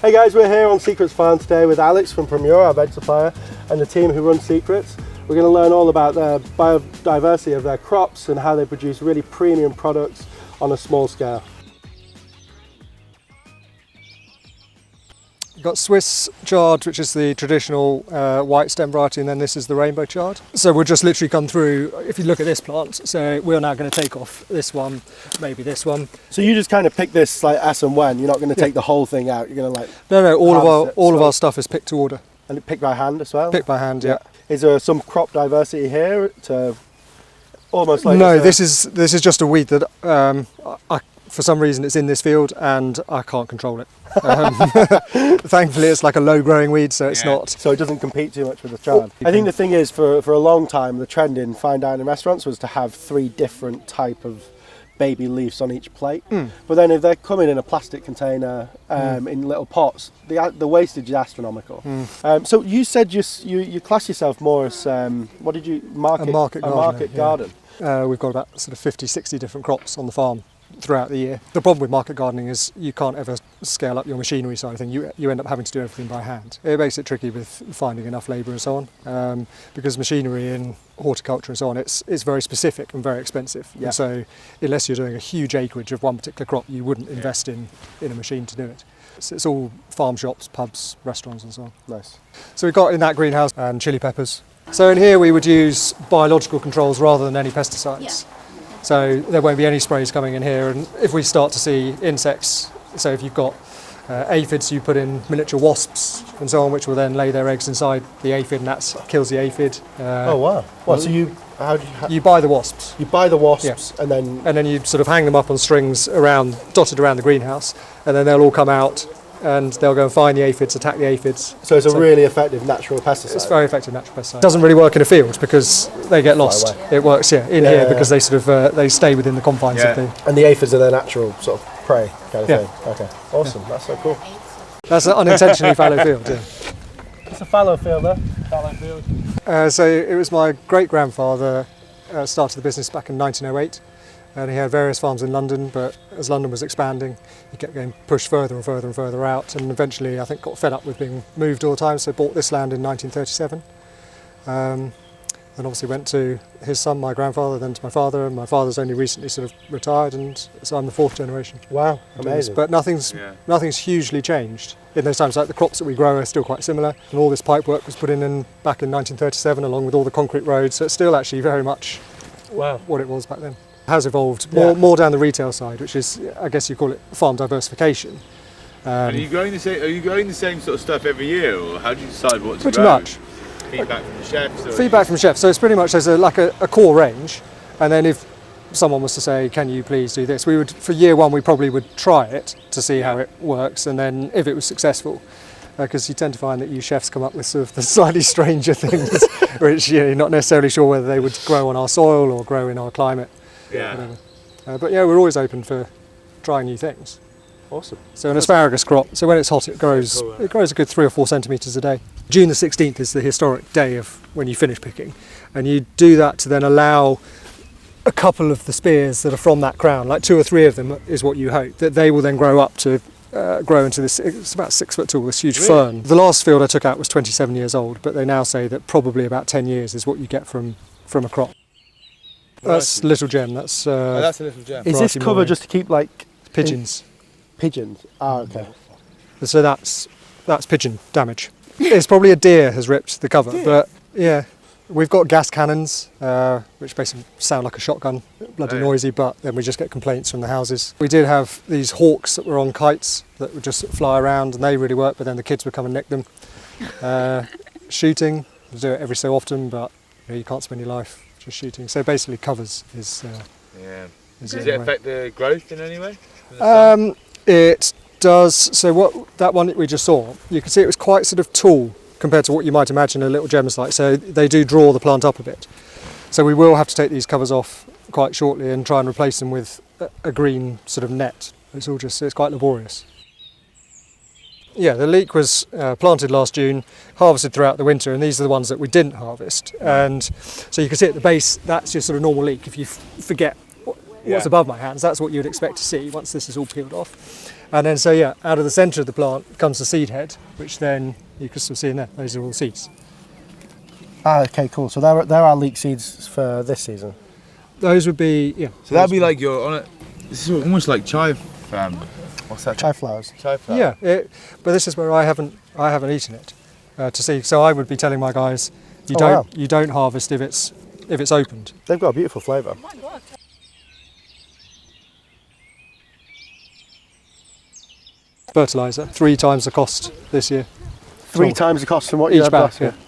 Hey guys, we're here on Secrets Farm today with Alex from Premier, our veg supplier, and the team who run Secrets. We're going to learn all about the biodiversity of their crops and how they produce really premium products on a small scale. You've got Swiss Chard, which is the traditional white stem variety, and then this is the rainbow chard. So we'll just literally come through, if you look at this plant, so we're now going to take off this one, maybe this one. So you just kind of pick this like as and when, you're not going to take the whole thing out, you're going to like... No, all of our stuff is picked to order. And picked by hand as well? Picked by hand, yeah. Is there some crop diversity here to almost like... No, this is just a weed that for some reason it's in this field and I can't control it. Thankfully it's like a low growing weed, so it's not... So it doesn't compete too much with the chard. I think the thing is, for a long time, the trend in fine dining restaurants was to have 3 different type of baby leaves on each plate. But then if they're coming in a plastic container in little pots, the wastage is astronomical. So you said you class yourself more as, what did you, market garden? We've got about sort of 50, 60 different crops on the farm throughout the year. The problem with market gardening is you can't ever scale up your machinery side of thing. You end up having to do everything by hand. It makes it tricky with finding enough labour and so on, because machinery in horticulture and so on, it's very specific and very expensive. And so unless you're doing a huge acreage of one particular crop, you wouldn't invest in a machine to do it. It's all farm shops, pubs, restaurants and so on. Nice. So we've got in that greenhouse and chili peppers. So in here we would use biological controls rather than any pesticides. So there won't be any sprays coming in here, and if we start to see insects, so if you've got aphids, you put in miniature wasps and so on, which will then lay their eggs inside the aphid, and that kills the aphid. Oh wow! Well, so you buy the wasps. You buy the wasps, and then you sort of hang them up on strings dotted around the greenhouse, and then they'll all come out. And they'll go and find the aphids, attack the aphids. So it's a really effective natural pesticide. It's very effective natural pesticide. It doesn't really work in a field because they get lost. It works in here because they sort of they stay within the confines of the... And the aphids are their natural sort of prey kind of thing. Okay, awesome. That's so cool. That's an unintentionally fallow field. It's a fallow field there. Fallow field. So it was my great-grandfather started the business back in 1908. And he had various farms in London, but as London was expanding, he kept getting pushed further and further and further out, and eventually I think got fed up with being moved all the time, so bought this land in 1937. And obviously went to his son, my grandfather, then to my father, and my father's only recently sort of retired, and so I'm the 4th generation. Wow, amazing. But nothing's hugely changed in those times. Like the crops that we grow are still quite similar, and all this pipe work was put in back in 1937 along with all the concrete roads, so it's still actually very much what it was back then. Has evolved more down the retail side, which is, I guess you call it farm diversification. Are you growing the same sort of stuff every year, or how do you decide what to pretty grow? Much. Feedback from the chefs? Feedback from chefs. So it's pretty much there's a core range, and then if someone was to say, "Can you please do this?" We would, for year one, we probably would try it to see how it works, and then if it was successful. Because you tend to find that you chefs come up with sort of the slightly stranger things, which you're not necessarily sure whether they would grow on our soil or grow in our climate. But we're always open for trying new things. Awesome. So an asparagus crop, so when it's hot it grows a good 3 or 4 centimetres a day. June the 16th is the historic day of when you finish picking, and you do that to then allow a couple of the spears that are from that crown, like 2 or 3 of them is what you hope, that they will then grow up to grow into this, it's about 6 foot tall, this huge fern. The last field I took out was 27 years old, but they now say that probably about 10 years is what you get from a crop. That's Little Gem. That's a Little Gem. Is this cover just to keep like pigeons? Pigeons. Ah, okay. So that's pigeon damage. It's probably a deer has ripped the cover, but yeah, we've got gas cannons, which basically sound like a shotgun, bloody noisy. But then we just get complaints from the houses. We did have these hawks that were on kites that would just fly around, and they really worked. But then the kids would come and nick them. Shooting, we do it every so often, but you can't spend your life shooting. So basically covers is does it affect the growth in any way? It does. So that one that we just saw, you can see it was quite sort of tall compared to what you might imagine a Little Gem is like, so they do draw the plant up a bit. So we will have to take these covers off quite shortly and try and replace them with a green sort of net. It's quite laborious. Yeah, the leek was planted last June, harvested throughout the winter, and these are the ones that we didn't harvest. And so you can see at the base, that's your sort of normal leek. If you forget what's above my hands, that's what you'd expect to see once this is all peeled off. And then, so yeah, out of the centre of the plant comes the seed head, which then you can still see in there. Those are all seeds. Ah, okay, cool. So there are leek seeds for this season. Those would be, yeah. So that'd be like your on it. This is almost like chive. What's that? Chive flowers. Chive flower. Yeah, but this is where I haven't eaten it to see. So I would be telling my guys, you don't harvest if it's opened. They've got a beautiful flavour. Oh my God. Fertiliser, 3 times the cost this year. 3 times the cost from what you Each had bag, last year. yeah.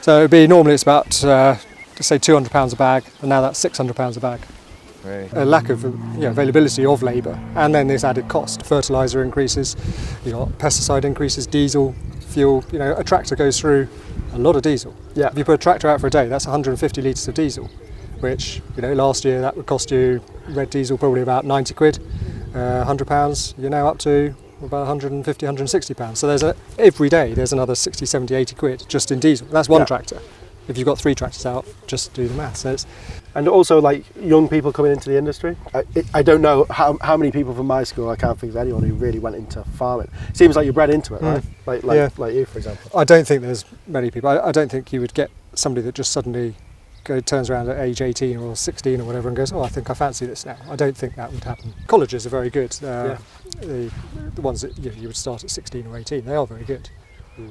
So it'd be normally it's about say £200 a bag, and now that's £600 a bag. Really? A lack of availability of labour, and then this added cost. Fertiliser increases, you got pesticide increases, diesel, fuel. You know, a tractor goes through a lot of diesel. Yeah. If you put a tractor out for a day, that's 150 litres of diesel, which last year that would cost you red diesel probably about 90 quid, £100. You're now up to about 150, 160 pounds. So every day there's another 60, 70, 80 quid just in diesel. That's one tractor. If you've got 3 tractors out, just do the math. So and also, like, young people coming into the industry. I don't know how many people from my school, I can't think of anyone who really went into farming. Seems like you're bred into it, right? Like you, for example. I don't think there's many people. I don't think you would get somebody that just suddenly turns around at age 18 or 16 or whatever and goes, oh, I think I fancy this now. I don't think that would happen. Colleges are very good. The ones that you would start at 16 or 18, they are very good.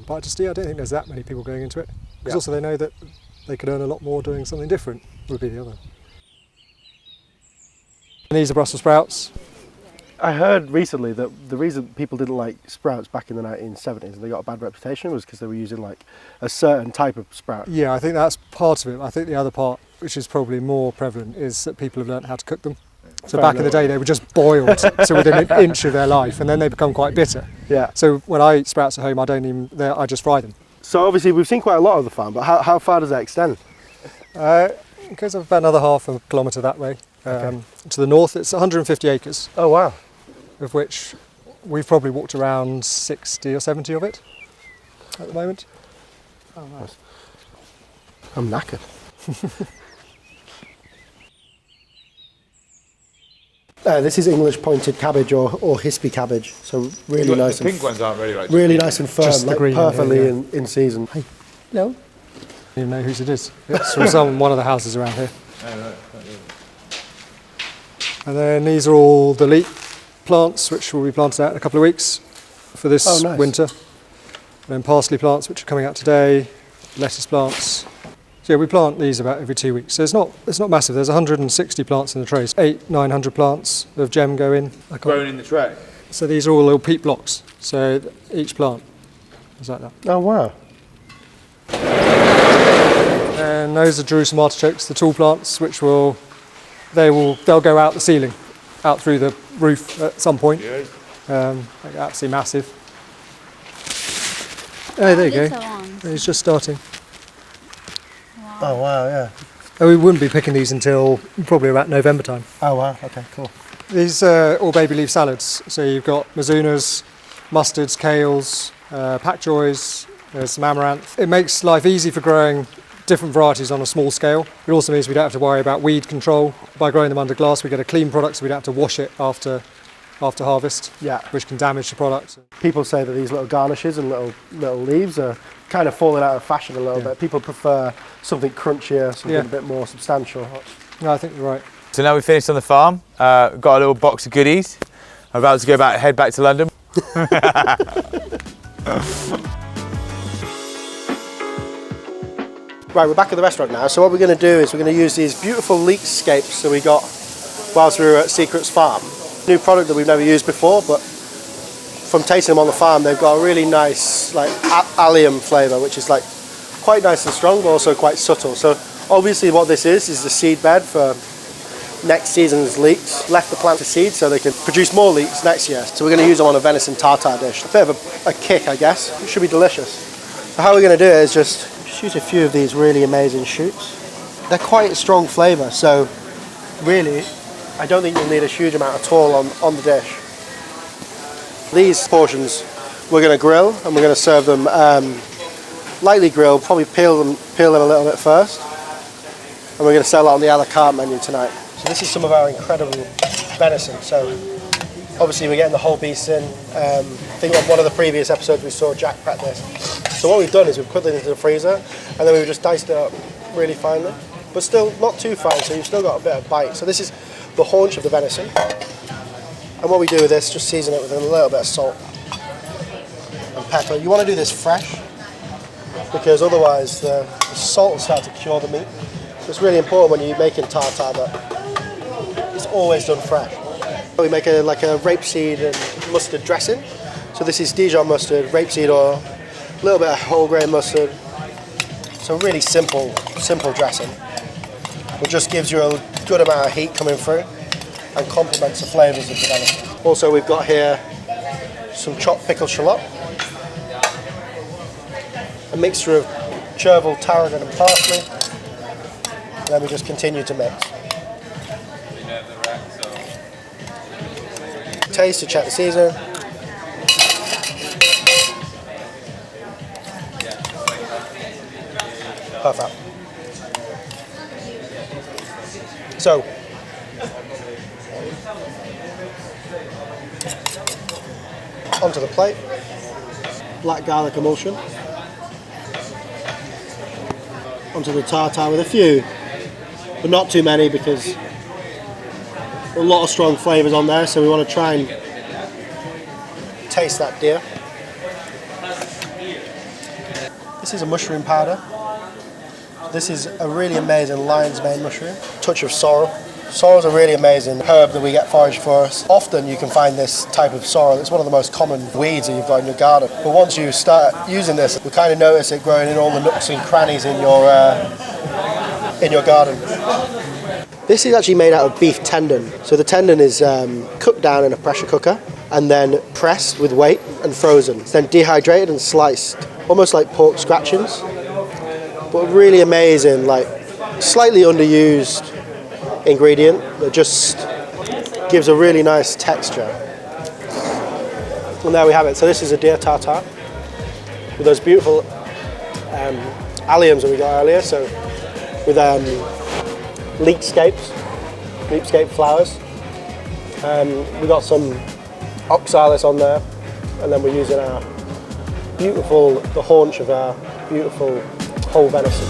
But I don't think there's that many people going into it. Because also they know that they could earn a lot more doing something different, would be the other. And these are Brussel sprouts. I heard recently that the reason people didn't like sprouts back in the 1970s and they got a bad reputation was because they were using like a certain type of sprout. Yeah, I think that's part of it. I think the other part, which is probably more prevalent, is that people have learned how to cook them. So back in the day, they were just boiled to within an inch of their life, and then they become quite bitter. Yeah. So when I eat sprouts at home, I just fry them. So obviously we've seen quite a lot of the farm, but how far does that extend? It goes about another half a kilometre that way. To the north, it's 150 acres. Oh wow! Of which we've probably walked around 60 or 70 of it at the moment. Oh nice. I'm knackered. This is English pointed cabbage or hispy cabbage, so really nice. The pink ones aren't really like. Really nice and firm, just like green, perfectly in season. Hey, no. I don't even know whose it is. It's from one of the houses around here. And then these are all the leek plants, which will be planted out in a couple of weeks for this winter. And then parsley plants, which are coming out today, lettuce plants. So yeah, we plant these about every 2 weeks. So it's not massive. There's 160 plants in the trays. 800-900 plants of gem go in. Grown in the tray. So these are all little peat blocks. So each plant is like that. Oh wow! And those are Jerusalem artichokes, the tall plants, which they'll go out the ceiling, out through the roof at some point. Yeah. They're absolutely massive. Oh, there you go. It's just starting. Oh wow, yeah. And we wouldn't be picking these until probably about November time. Oh wow, okay, cool. These are all baby leaf salads. So you've got mazunas, mustards, kales, pak choys, there's some amaranth. It makes life easy for growing different varieties on a small scale. It also means we don't have to worry about weed control. By growing them under glass, we get a clean product, so we don't have to wash it after harvest, which can damage the product. People say that these little garnishes and little leaves are kind of falling out of fashion a little bit. People prefer something crunchier, something a bit more substantial. No, I think you're right. So now we've finished on the farm, got a little box of goodies. I'm about to head back to London. Right, we're back at the restaurant now. So what we're going to do is we're going to use these beautiful leek scapes that we got whilst we were at Secrett's farm. New product that we've never used before, but from tasting them on the farm, they've got a really nice like allium flavour, which is like quite nice and strong, but also quite subtle. So obviously what this is the seed bed for next season's leeks. Left the plant to seed so they can produce more leeks next year. So we're going to use them on a venison tartar dish. A bit of a kick, I guess. It should be delicious. So how we're going to do it is just use a few of these really amazing shoots. They're quite a strong flavour, so really I don't think you'll need a huge amount at all on the dish. These portions we're going to grill, and we're going to serve them lightly grilled, probably peel them a little bit first, and we're going to sell it on the a la carte menu tonight. So this is some of our incredible venison. So Obviously we're getting the whole beast in. I think on one of the previous episodes we saw Jack prep this. So what we've done is we've put it into the freezer and then we've just diced it up really finely. But still not too fine, so you've still got a bit of bite. So this is the haunch of the venison. And what we do with this, just season it with a little bit of salt and pepper. You want to do this fresh, because otherwise the salt will start to cure the meat. So it's really important when you're making tartar that it's always done fresh. We make a rapeseed and mustard dressing. So this is Dijon mustard, rapeseed oil, a little bit of whole grain mustard. So really simple dressing. It just gives you a good amount of heat coming through and complements the flavours of the venison. Also we've got here some chopped pickled shallot, a mixture of chervil, tarragon and parsley, and then we just continue to mix. Taste to check the seasoning. Perfect. So, onto the plate. Black garlic emulsion. Onto the tartar with a few, but not too many because a lot of strong flavours on there, so we want to try and taste that deer. This is a mushroom powder. This is a really amazing lion's mane mushroom. Touch of sorrel. Sorrel is a really amazing herb that we get foraged for us. Often you can find this type of sorrel. It's one of the most common weeds that you've got in your garden. But once you start using this, we kind of notice it growing in all the nooks and crannies in your garden. This is actually made out of beef tendon. So the tendon is cooked down in a pressure cooker and then pressed with weight and frozen. It's then dehydrated and sliced, almost like pork scratchings. But really amazing, like slightly underused ingredient that just gives a really nice texture. And there we have it. So this is a deer tartar with those beautiful alliums that we got earlier. So with leek scape flowers. We got some oxalis on there, and then we're using the haunch of our beautiful whole venison.